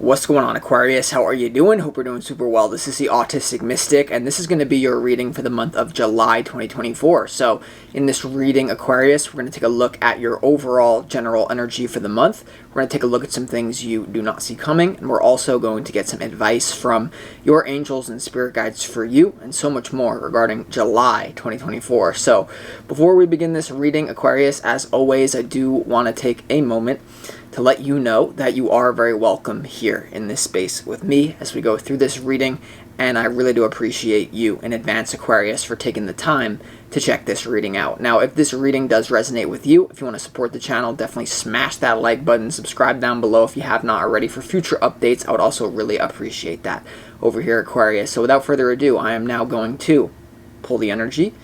What's going on, Aquarius? How are you doing? Hope you're doing super well. This is the Autistic Mystic, and this is going to be your reading for the month of July 2024. So, in this reading, Aquarius, we're going to take a look at your overall general energy for the month. We're going to take a look at some things you do not see coming, and we're also going to get some advice from your angels and spirit guides for you, and so much more regarding July 2024. So, before we begin this reading, Aquarius, as always, I do want to take a moment to let you know that you are very welcome here in this space with me as we go through this reading, and I really do appreciate you in advance, Aquarius, for taking the time to check this reading out. Now, if this reading does resonate with you, if you want to support the channel, definitely smash that like button, subscribe down below if you have not already for future updates. I would also really appreciate that over here, Aquarius. So without further ado, I am now going to pull the energy,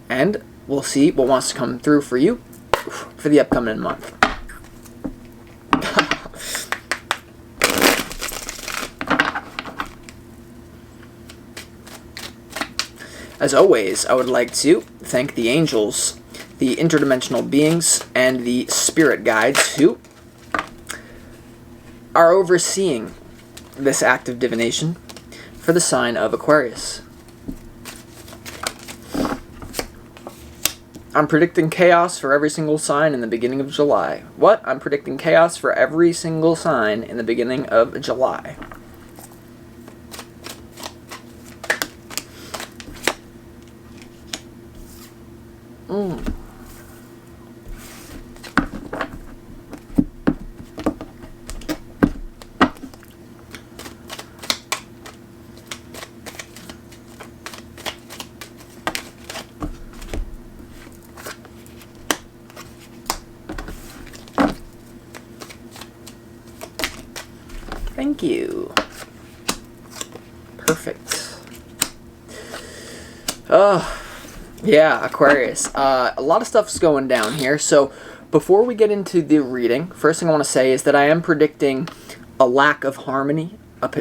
and we'll see what wants to come through for you for the upcoming month. As always, I would like to thank the angels, the interdimensional beings, and the spirit guides who are overseeing this act of divination for the sign of Aquarius. I'm predicting chaos for every single sign in the beginning of July. What? I'm predicting chaos for every single sign in the beginning of July. Thank you. Perfect. Oh, yeah, Aquarius. A lot of stuff's going down here. So before we get into the reading, first thing I want to say is that I am predicting a lack of harmony,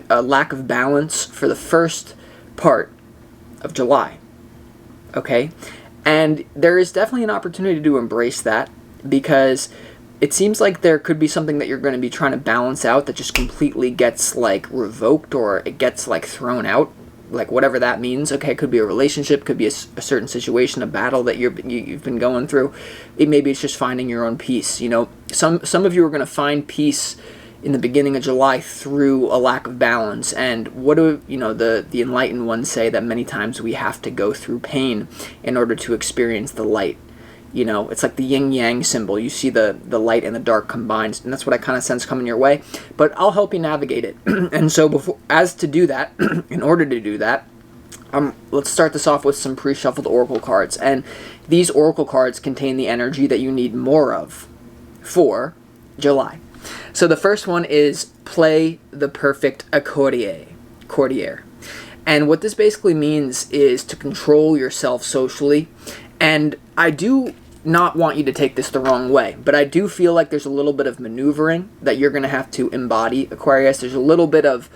a lack of balance for the first part of July. Okay? And there is definitely an opportunity to embrace that, because it seems like there could be something that you're going to be trying to balance out that just completely gets, like, revoked, or it gets, like, thrown out, like, whatever that means. Okay, it could be a relationship, could be a certain situation, a battle that you've been going through. Maybe it's just finding your own peace. You know, some of you are going to find peace in the beginning of July through a lack of balance. And what do, you know, the enlightened ones say that many times we have to go through pain in order to experience the light. You know, it's like the yin-yang symbol. You see the light and the dark combined, and that's what I kind of sense coming your way. But I'll help you navigate it. And so in order to do that, let's start this off with some pre-shuffled oracle cards. And these oracle cards contain the energy that you need more of for July. So the first one is play the perfect courtier. And what this basically means is to control yourself socially. And I do not want you to take this the wrong way, but I do feel like there's a little bit of maneuvering that you're going to have to embody, Aquarius. There's a little bit of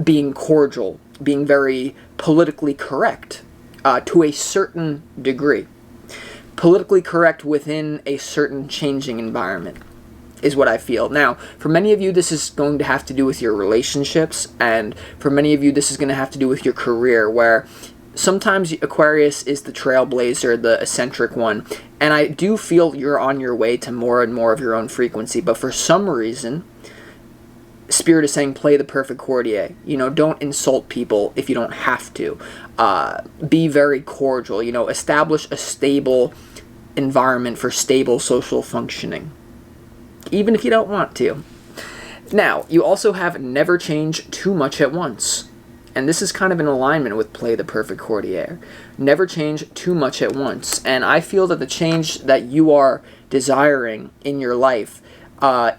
being cordial, being very politically correct to a certain degree. Politically correct within a certain changing environment is what I feel. Now, for many of you, this is going to have to do with your relationships, and for many of you, this is going to have to do with your career, where sometimes Aquarius is the trailblazer, the eccentric one, and I do feel you're on your way to more and more of your own frequency, but for some reason, Spirit is saying play the perfect courtier. You know, don't insult people if you don't have to. Be very cordial. You know, establish a stable environment for stable social functioning, even if you don't want to. Now, you also have never change too much at once. And this is kind of in alignment with play the perfect courtier. Never change too much at once. And I feel that the change that you are desiring in your life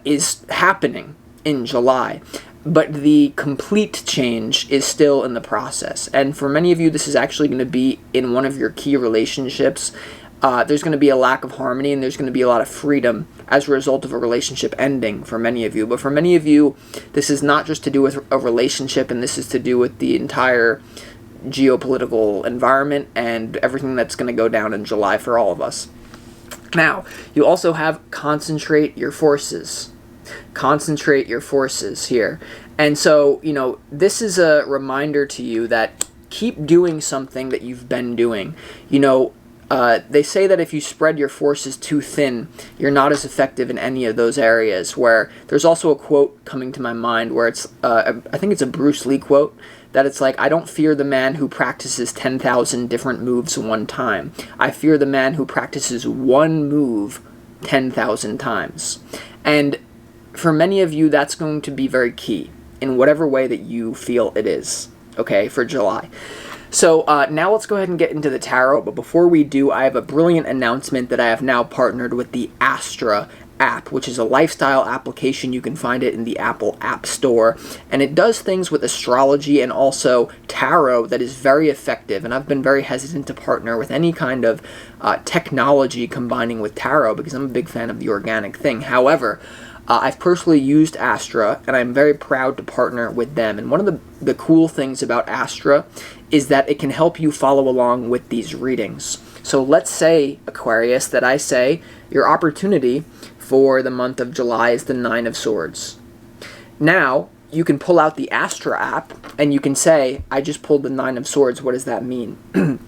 is happening in July. But the complete change is still in the process. And for many of you, this is actually going to be in one of your key relationships. There's going to be a lack of harmony, and there's going to be a lot of freedom as a result of a relationship ending for many of you. But for many of you, this is not just to do with a relationship, and this is to do with the entire geopolitical environment and everything that's going to go down in July for all of us. Now, you also have concentrate your forces. Concentrate your forces here. And so, this is a reminder to you that keep doing something that you've been doing. They say that if you spread your forces too thin, you're not as effective in any of those areas. Where there's also a quote coming to my mind where it's, I think it's a Bruce Lee quote, that it's like, I don't fear the man who practices 10,000 different moves one time. I fear the man who practices one move 10,000 times. And for many of you, that's going to be very key in whatever way that you feel it is, okay, for July. So now let's go ahead and get into the tarot, but before we do, I have a brilliant announcement that I have now partnered with the Astra app, which is a lifestyle application. You can find it in the Apple App Store, and it does things with astrology and also tarot that is very effective, and I've been very hesitant to partner with any kind of technology combining with tarot because I'm a big fan of the organic thing. However, I've personally used Astra, and I'm very proud to partner with them. And one of the cool things about Astra is that it can help you follow along with these readings. So let's say, Aquarius, that I say your opportunity for the month of July is the Nine of Swords. Now, you can pull out the Astra app, and you can say, I just pulled the Nine of Swords. What does that mean?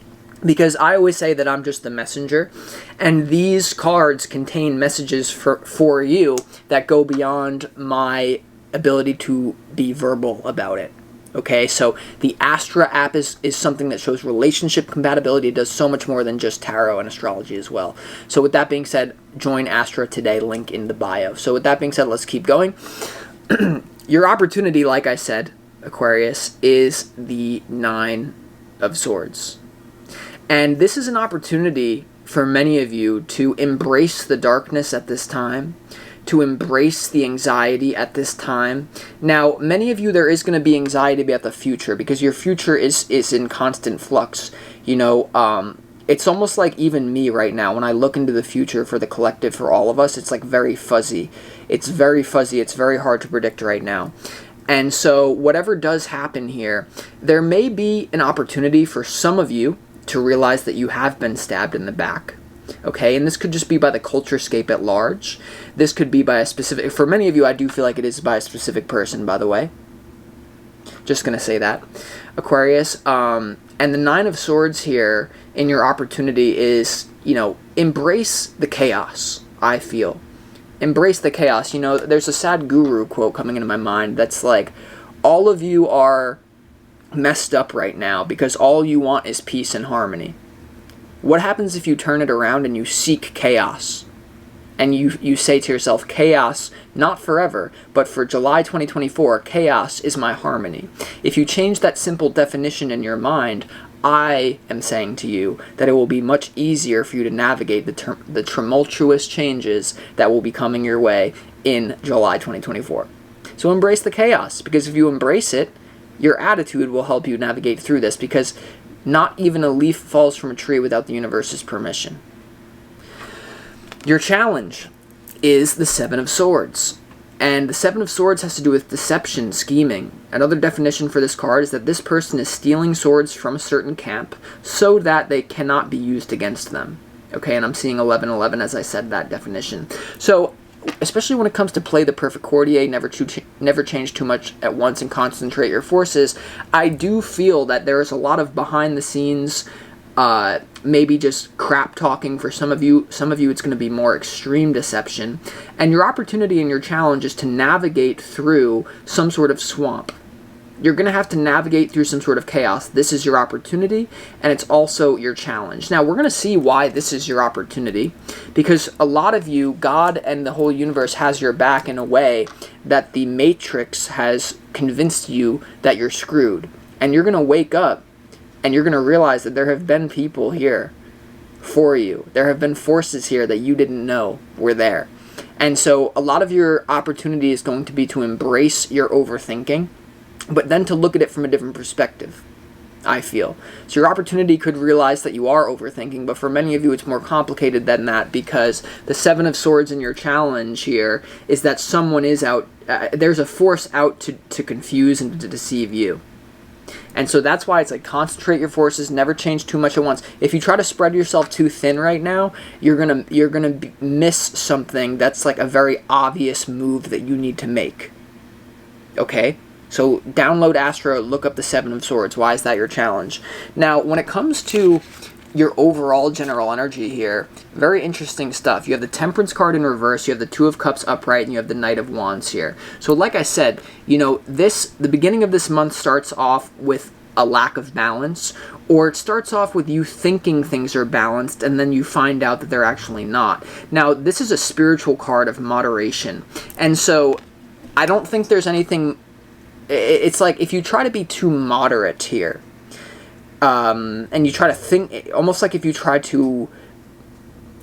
Because I always say that I'm just the messenger, and these cards contain messages for you that go beyond my ability to be verbal about it. Okay, so the Astra app is something that shows relationship compatibility. It does so much more than just tarot and astrology as well. So with that being said, join Astra today, link in the bio. So with that being said, let's keep going. Your opportunity, like I said, Aquarius, is the Nine of Swords. And this is an opportunity for many of you to embrace the darkness at this time, to embrace the anxiety at this time. Now, many of you, there is going to be anxiety about the future because your future is in constant flux. It's almost like even me right now, when I look into the future for the collective, for all of us, it's like very fuzzy. It's very fuzzy. It's very hard to predict right now. And so whatever does happen here, there may be an opportunity for some of you to realize that you have been stabbed in the back. Okay, and this could just be by the culturescape at large. This could be by a specific, for many of you, I do feel like it is by a specific person, by the way. Just going to say that. Aquarius, and the Nine of Swords here in your opportunity is, embrace the chaos, I feel. Embrace the chaos. There's a sad guru quote coming into my mind that's like, all of you are messed up right now because all you want is peace and harmony. What happens if you turn it around and you seek chaos? And you say to yourself, chaos, not forever, but for July 2024, chaos is my harmony. If you change that simple definition in your mind, I am saying to you that it will be much easier for you to navigate the tumultuous changes that will be coming your way in July 2024. So embrace the chaos, because if you embrace it, your attitude will help you navigate through this, because not even a leaf falls from a tree without the universe's permission. Your challenge is the Seven of Swords. And the Seven of Swords has to do with deception, scheming. Another definition for this card is that this person is stealing swords from a certain camp so that they cannot be used against them. Okay, and I'm seeing 1111 as I said that definition. So, especially when it comes to play the perfect courtier, never change too much at once and concentrate your forces, I do feel that there is a lot of behind the scenes, maybe just crap talking for some of you. Some of you, it's going to be more extreme deception. And your opportunity and your challenge is to navigate through some sort of swamp. You're going to have to navigate through some sort of chaos. This is your opportunity, and it's also your challenge. Now, we're going to see why this is your opportunity, because a lot of you, God and the whole universe has your back in a way that the Matrix has convinced you that you're screwed. And you're going to wake up, and you're going to realize that there have been people here for you. There have been forces here that you didn't know were there. And so a lot of your opportunity is going to be to embrace your overthinking, but then to look at it from a different perspective, I feel. So your opportunity could realize that you are overthinking, but for many of you it's more complicated than that, because the Seven of Swords in your challenge here is that someone is out, there's a force out to confuse and to deceive you. And so that's why it's like concentrate your forces, never change too much at once. If you try to spread yourself too thin right now, you're gonna miss something that's like a very obvious move that you need to make. Okay? So download Astra, look up the Seven of Swords. Why is that your challenge? Now, when it comes to your overall general energy here, very interesting stuff. You have the Temperance card in reverse, you have the Two of Cups upright, and you have the Knight of Wands here. So like I said, you know, the beginning of this month starts off with a lack of balance, or it starts off with you thinking things are balanced and then you find out that they're actually not. Now, this is a spiritual card of moderation. And so I don't think there's anything. It's like if you try to be too moderate here, and you try to think, almost like if you try to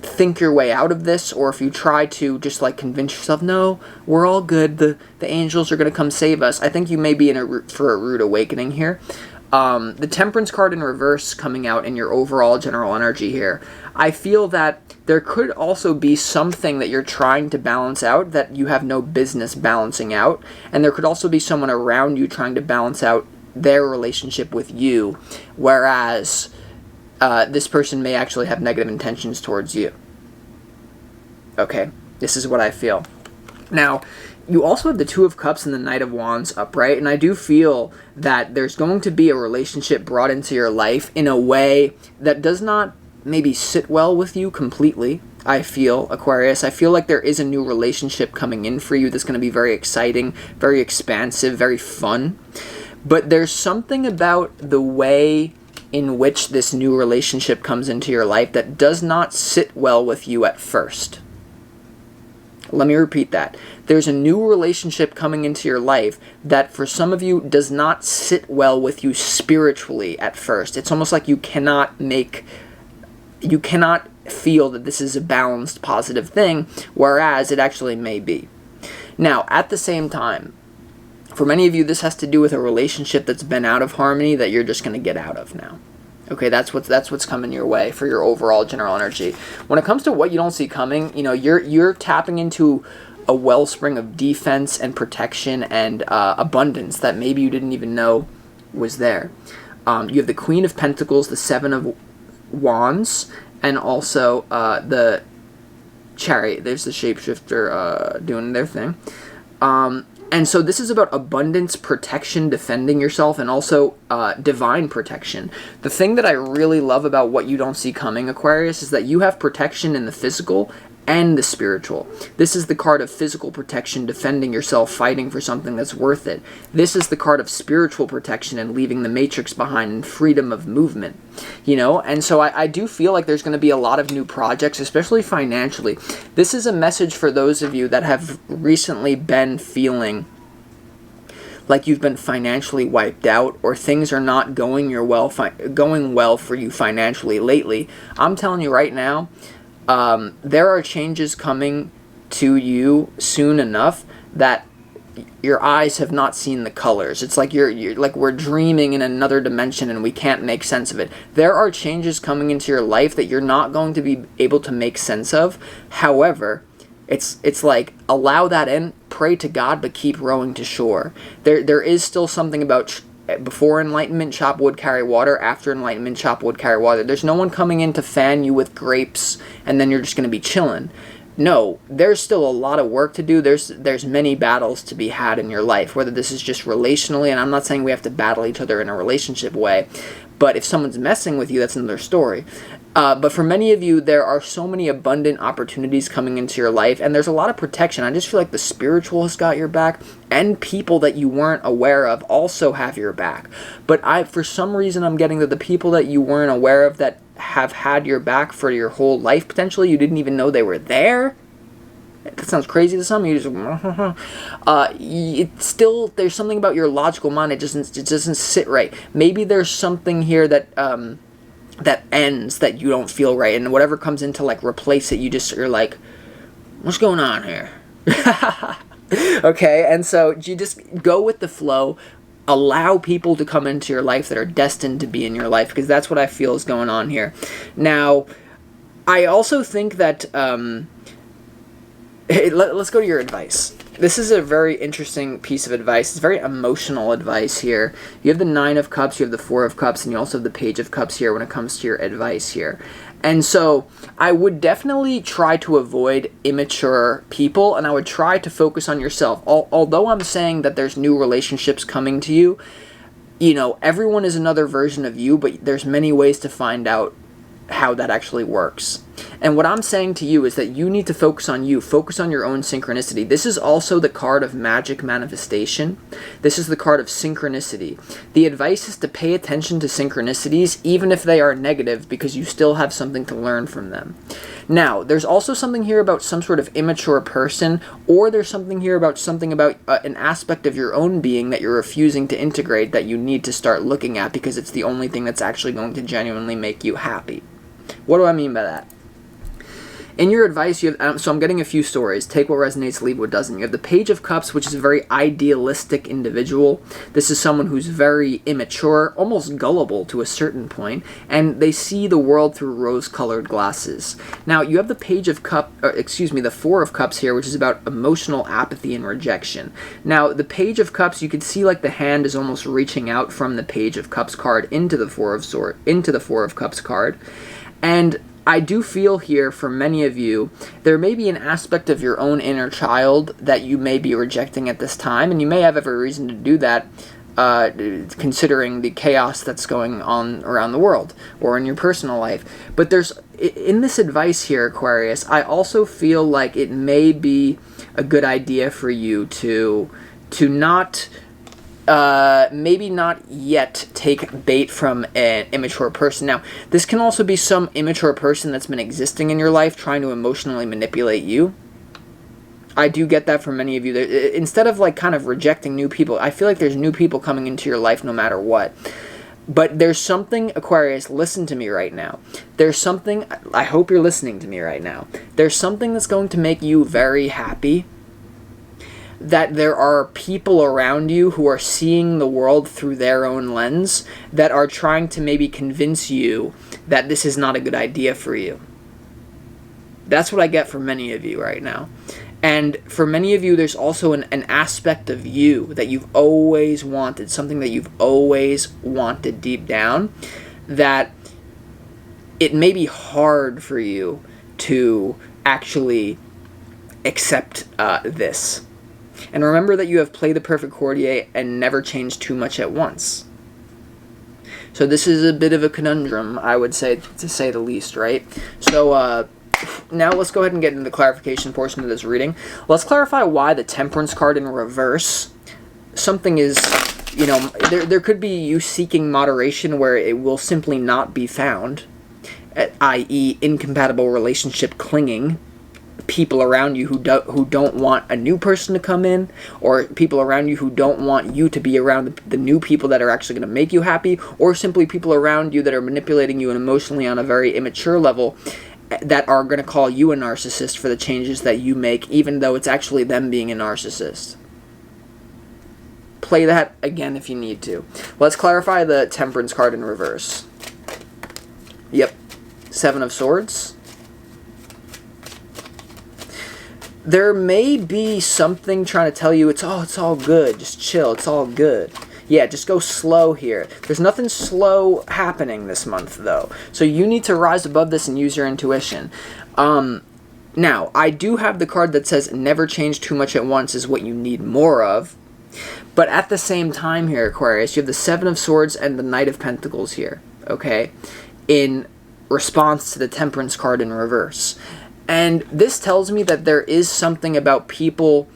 think your way out of this, or if you try to just like convince yourself, no, we're all good, the angels are going to come save us, I think you may be for a rude awakening here. The Temperance card in reverse coming out in your overall general energy here, I feel that there could also be something that you're trying to balance out that you have no business balancing out, and there could also be someone around you trying to balance out their relationship with you, whereas this person may actually have negative intentions towards you. Okay, this is what I feel. Now, you also have the Two of Cups and the Knight of Wands upright, and I do feel that there's going to be a relationship brought into your life in a way that does not maybe sit well with you completely. I feel, Aquarius, I feel like there is a new relationship coming in for you that's going to be very exciting, very expansive, very fun. But there's something about the way in which this new relationship comes into your life that does not sit well with you at first. Let me repeat that. There's a new relationship coming into your life that for some of you does not sit well with you spiritually at first. It's almost like you cannot feel that this is a balanced, positive thing, whereas it actually may be. Now, at the same time, for many of you, this has to do with a relationship that's been out of harmony that you're just going to get out of now. Okay, that's what's coming your way for your overall general energy. When it comes to what you don't see coming, you know, you're tapping into a wellspring of defense and protection and abundance that maybe you didn't even know was there. You have the Queen of Pentacles, the Seven of Wands, and also the Chariot. There's the shapeshifter doing their thing. And so this is about abundance, protection, defending yourself, and also divine protection. The thing that I really love about what you don't see coming, Aquarius, is that you have protection in the physical and the spiritual. This is the card of physical protection, defending yourself, fighting for something that's worth it. This is the card of spiritual protection and leaving the matrix behind and freedom of movement. You know, and so I do feel like there's going to be a lot of new projects, especially financially. This is a message for those of you that have recently been feeling like you've been financially wiped out, or things are not going well for you financially lately. I'm telling you right now, there are changes coming to you soon enough that your eyes have not seen the colors. It's like you're like we're dreaming in another dimension and we can't make sense of it. There are changes coming into your life that you're not going to be able to make sense of. However, it's like allow that in, pray to God, but keep rowing to shore. There is still something about before enlightenment, chop wood, carry water. After enlightenment, chop wood, carry water. There's no one coming in to fan you with grapes and then you're just going to be chilling. No, there's still a lot of work to do. There's many battles to be had in your life, whether this is just relationally, and I'm not saying we have to battle each other in a relationship way, but if someone's messing with you, that's another story. But for many of you, there are so many abundant opportunities coming into your life, and there's a lot of protection. I just feel like the spiritual has got your back, and people that you weren't aware of also have your back. But for some reason, I'm getting that the people that you weren't aware of that have had your back for your whole life, potentially, you didn't even know they were there. That sounds crazy to some. You just it's still, there's something about your logical mind. It doesn't sit right. Maybe there's something here that that ends that you don't feel right, and whatever comes in to like replace it, you're like, what's going on here? Okay, and so you just go with the flow. Allow people to come into your life that are destined to be in your life, because that's what I feel is going on here. Now, I also think that let's go to your advice. this is a very interesting piece of advice. It's very emotional advice here. You have the Nine of Cups, you have the Four of Cups, and you also have the Page of Cups here when it comes to your advice here. And so I would definitely try to avoid immature people, and I would try to focus on yourself. Although I'm saying that there's new relationships coming to you, you know, everyone is another version of you, but there's many ways to find out how that actually works. And what I'm saying to you is that you need to focus on you, focus on your own synchronicity. This is also the card of magic manifestation. This is the card of synchronicity. The advice is to pay attention to synchronicities, even if they are negative, because you still have something to learn from them. Now, there's also something here about some sort of immature person, or there's something here about an aspect of your own being that you're refusing to integrate that you need to start looking at because it's the only thing that's actually going to genuinely make you happy. What do I mean by that? In your advice, you have, so I'm getting a few stories. Take what resonates, leave what doesn't. You have the Page of Cups, which is a very idealistic individual. This is someone who's very immature, almost gullible to a certain point, and they see the world through rose-colored glasses. Now, you have the the Four of Cups here, which is about emotional apathy and rejection. Now, the Page of Cups, you can see like the hand is almost reaching out from the Page of Cups card into the Four of Cups card, and I do feel here for many of you, there may be an aspect of your own inner child that you may be rejecting at this time, and you may have every reason to do that, considering the chaos that's going on around the world or in your personal life. But in this advice here, Aquarius, I also feel like it may be a good idea for you to not maybe not yet take bait from an immature person. Now, this can also be some immature person that's been existing in your life trying to emotionally manipulate you. I do get that from many of you. Instead of like kind of rejecting new people, I feel like there's new people coming into your life no matter what. But there's something, Aquarius, listen to me right now. There's something, I hope you're listening to me right now. There's something that's going to make you very happy. That there are people around you who are seeing the world through their own lens that are trying to maybe convince you that this is not a good idea for you. That's what I get from many of you right now. And for many of you, there's also an aspect of you that you've always wanted, something that you've always wanted deep down, that it may be hard for you to actually accept this. And remember that you have played the perfect courtier and never changed too much at once. So this is a bit of a conundrum, I would say, to say the least, right? So now let's go ahead and get into the clarification portion of this reading. Let's clarify why the Temperance card in reverse. Something is, you know, there could be you seeking moderation where it will simply not be found, i.e. incompatible relationship clinging. People around you who don't want a new person to come in, or people around you who don't want you to be around the new people that are actually going to make you happy, or simply people around you that are manipulating you and emotionally on a very immature level that are going to call you a narcissist for the changes that you make, even though it's actually them being a narcissist. Play that again if you need to. Let's clarify the Temperance card in reverse. Yep. Seven of Swords. There may be something trying to tell you it's all good. Just chill. It's all good. Yeah, just go slow here. There's nothing slow happening this month, though. So you need to rise above this and use your intuition. Now, I do have the card that says never change too much at once is what you need more of. But at the same time here, Aquarius, you have the Seven of Swords and the Knight of Pentacles here, okay? In response to the Temperance card in reverse. And this tells me that there is something about people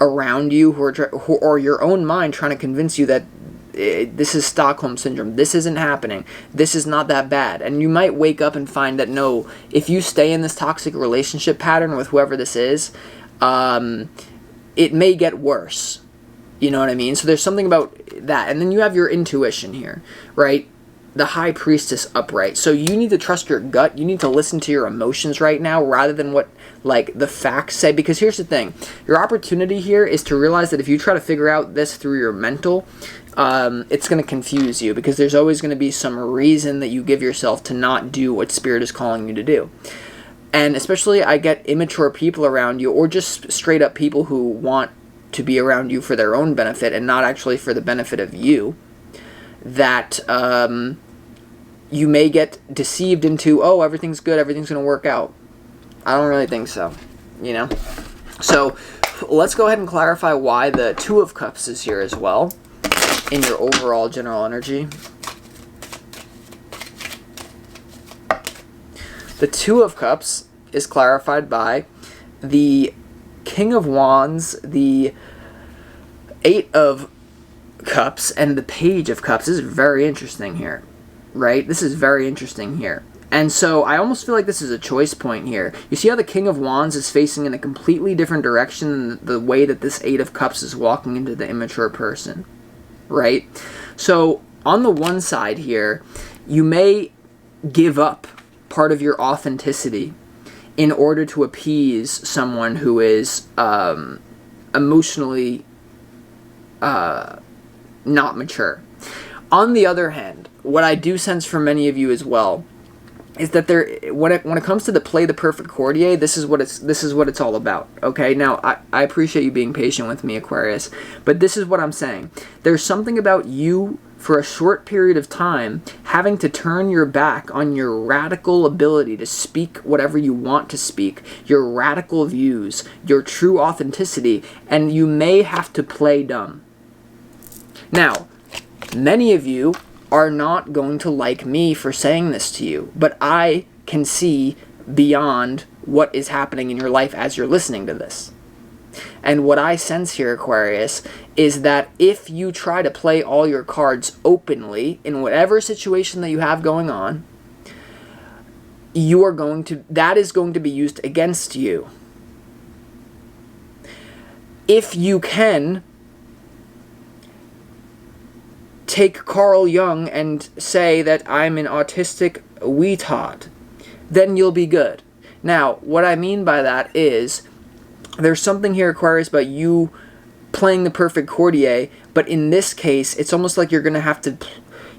around you who or your own mind trying to convince you that this is Stockholm Syndrome. This isn't happening. This is not that bad. And you might wake up and find that, no, if you stay in this toxic relationship pattern with whoever this is, it may get worse. You know what I mean? So there's something about that. And then you have your intuition here, right? The High Priestess upright. So you need to trust your gut. You need to listen to your emotions right now rather than what like the facts say. Because here's the thing. Your opportunity here is to realize that if you try to figure out this through your mental, it's going to confuse you. Because there's always going to be some reason that you give yourself to not do what Spirit is calling you to do. And especially I get immature people around you or just straight up people who want to be around you for their own benefit and not actually for the benefit of you, that you may get deceived into, oh, everything's good, everything's going to work out. I don't really think so, you know? So let's go ahead and clarify why the Two of Cups is here as well in your overall general energy. The Two of Cups is clarified by the King of Wands, the Eight of Cups, and the Page of Cups. This is very interesting here, right? This is very interesting here. And so I almost feel like this is a choice point here. You see how the King of Wands is facing in a completely different direction than the way that this Eight of Cups is walking into the immature person, right? So on the one side here, you may give up part of your authenticity in order to appease someone who is emotionally not mature. On the other hand, what I do sense from many of you as well is that when it comes to the perfect courtier, this is what it's all about. Okay, now I appreciate you being patient with me, Aquarius, but this is what I'm saying. There's something about you for a short period of time having to turn your back on your radical ability to speak whatever you want to speak, your radical views, your true authenticity, and you may have to play dumb. Now, many of you are not going to like me for saying this to you, but I can see beyond what is happening in your life as you're listening to this. And what I sense here, Aquarius, is that if you try to play all your cards openly in whatever situation that you have going on, that is going to be used against you. If you can take Carl Jung and say that I'm an autistic weetard, then you'll be good. Now, what I mean by that is there's something here, Aquarius, about you playing the perfect courtier, but in this case, it's almost like you're going to have to,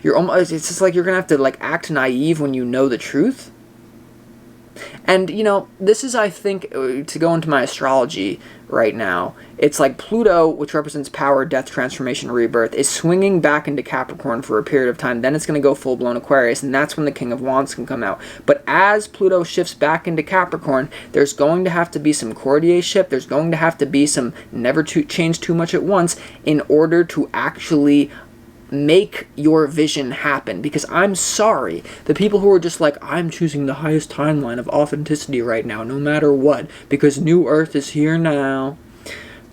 it's just like you're going to have to like act naive when you know the truth. And, you know, this is, I think, to go into my astrology right now, it's like Pluto, which represents power, death, transformation, rebirth, is swinging back into Capricorn for a period of time. Then it's going to go full-blown Aquarius, and that's when the King of Wands can come out. But as Pluto shifts back into Capricorn, there's going to have to be some courtiership. There's going to have to be some never to change too much at once in order to actually make your vision happen. Because I'm sorry, the people who are just like, I'm choosing the highest timeline of authenticity right now, no matter what, because New Earth is here now.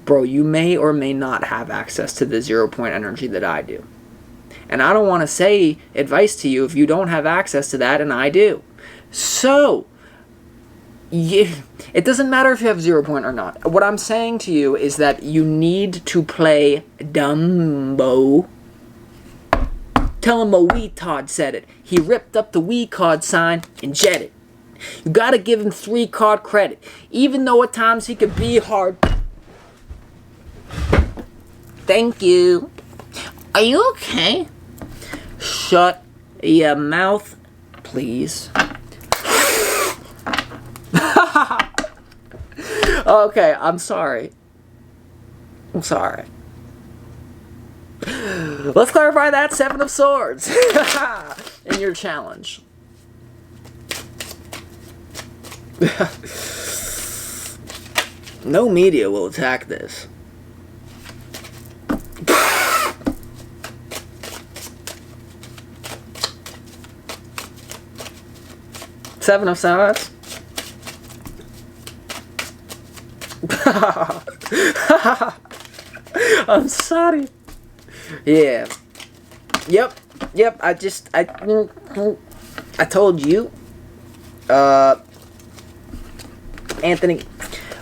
Bro, you may or may not have access to the 0 point energy that I do. And I don't want to say advice to you if you don't have access to that, and I do. So, it doesn't matter if you have 0 point or not. What I'm saying to you is that you need to play Dumbo. Tell him a weetard said it. He ripped up the we card sign and jetted. You gotta give him 3 card credit. Even though at times he could be hard. Thank you. Are you okay? Shut your mouth, please. Okay, I'm sorry. I'm sorry. Let's clarify that 7 of Swords in your challenge. No media will attack this. Seven of Swords. I'm sorry. Yeah. Yep. I told you. Anthony,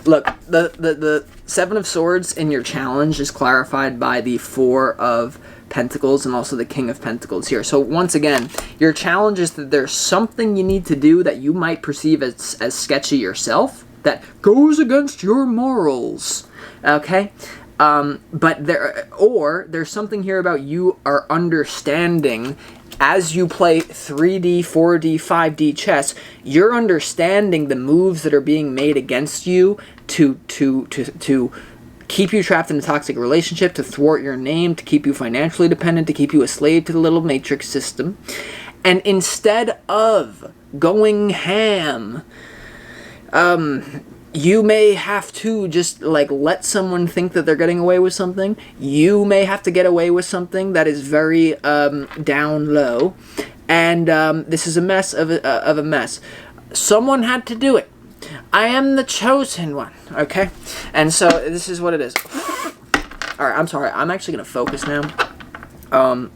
look, the 7 of Swords in your challenge is clarified by the 4 of Pentacles and also the King of Pentacles here. So once again, your challenge is that there's something you need to do that you might perceive as sketchy yourself that goes against your morals. Okay? But there's something here about you are understanding as you play 3D, 4D, 5D chess, you're understanding the moves that are being made against you to keep you trapped in a toxic relationship, to thwart your name, to keep you financially dependent, to keep you a slave to the little matrix system. And instead of going ham, you may have to just like let someone think that they're getting away with something. You may have to get away with something that is very down low, and this is a mess of a mess. Someone had to do it. I am the chosen one, okay? And so this is what it is. All right, I'm sorry. I'm actually gonna focus now. All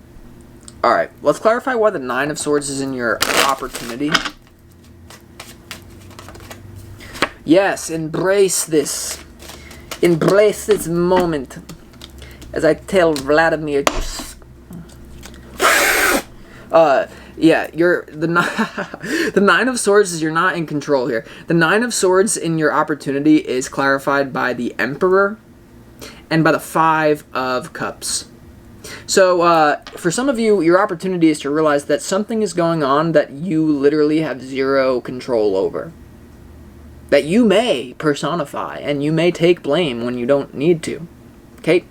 right, let's clarify why the Nine of Swords is in your opportunity. Yes, embrace this. Embrace this moment. As I tell Vladimir. Yeah, the Nine of Swords is you're not in control here. The Nine of Swords in your opportunity is clarified by the Emperor and by the Five of Cups. So, for some of you, your opportunity is to realize that something is going on that you literally have zero control over. That you may personify, and you may take blame when you don't need to. Okay?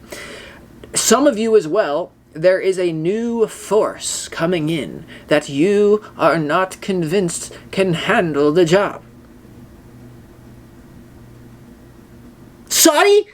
Some of you as well, there is a new force coming in that you are not convinced can handle the job. Sorry?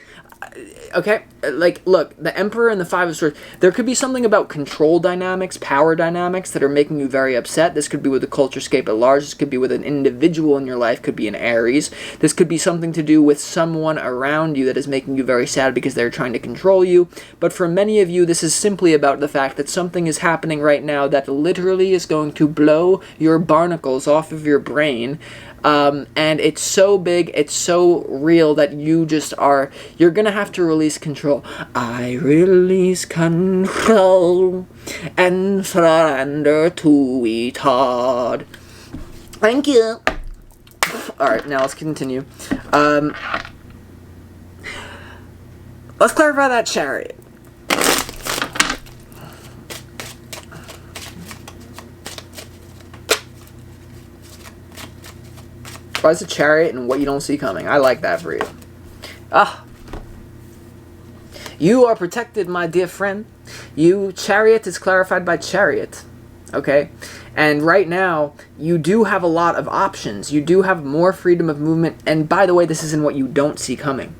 Okay, like, look, the Emperor and the Five of Swords, there could be something about control dynamics, power dynamics that are making you very upset. This could be with the culture scape at large. This could be with an individual in your life. Could be an Aries. This could be something to do with someone around you that is making you very sad because they're trying to control you. But for many of you, this is simply about the fact that something is happening right now that literally is going to blow your barnacles off of your brain. And it's so big, it's so real that you're gonna have to release control. I release control and surrender to it hard. Thank you. Alright, now let's continue. Let's clarify that Chariot. Why is a Chariot and what you don't see coming? I like that for you. You are protected, my dear friend. Chariot is clarified by Chariot. Okay? And right now, you do have a lot of options. You do have more freedom of movement. And by the way, this isn't what you don't see coming.